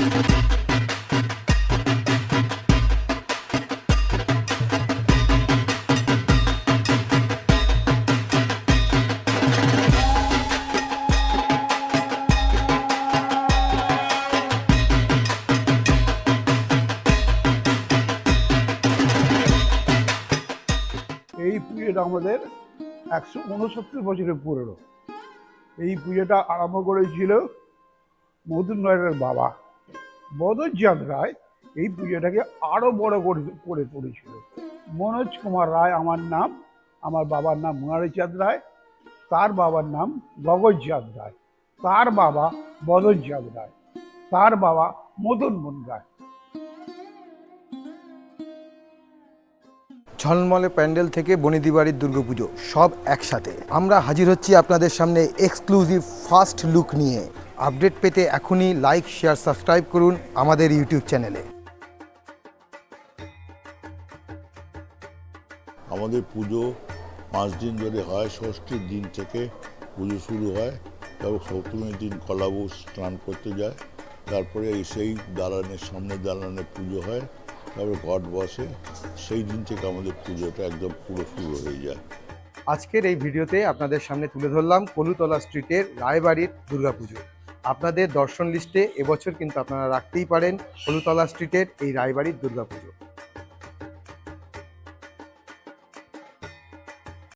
এই পুজোটা আমাদের 169 বছরের পুরনো। এই পুজোটা আরম্ভ করেছিল মদন রায়ের বাবা বদরচাঁদ রায়। এই পুজোটাকে আরো বড় করে তুলেছিল। মনোজ কুমার রায় আমার নাম, আমার বাবার নাম মুরারিচাঁদ রায়, তার বাবার নাম গগনচাঁদ রায়, তার বাবা বদরচাঁদ রায়, তার বাবা মদন মোহন রায়। ঝলমলে প্যান্ডেল থেকে বনেদি বাড়ির দুর্গাপুজো সব একসাথে আমরা হাজির হচ্ছি আপনাদের সামনে এক্সক্লুসিভ ফার্স্ট লুক নিয়ে। আপডেট পেতে এখনই লাইক, শেয়ার, সাবস্ক্রাইব করুন আমাদের ইউটিউব চ্যানেলে। আমাদের পুজো 5 দিন ধরে হয়। ষষ্ঠীর দিন থেকে পুজো শুরু হয়, তারপর সপ্তমীর দিন কলাবউ স্নান করতে যায়, তারপরে সেই দালানের সামনে দালানে পুজো হয়, তারপরে ঘট বসে। সেই দিন থেকে আমাদের পুজোটা একদম পুরো শুরু হয়ে যায়। আজকের এই ভিডিওতে আপনাদের সামনে তুলে ধরলাম কলুতলা স্ট্রিটের রায়বাড়ির দুর্গাপুজো। আপনাদের দর্শন লিস্টে এবছর কিন্তু আপনারা রাখতেই পারেন কলুতলা স্ট্রিটের এই রায়বাড়ির দুর্গাপুজো।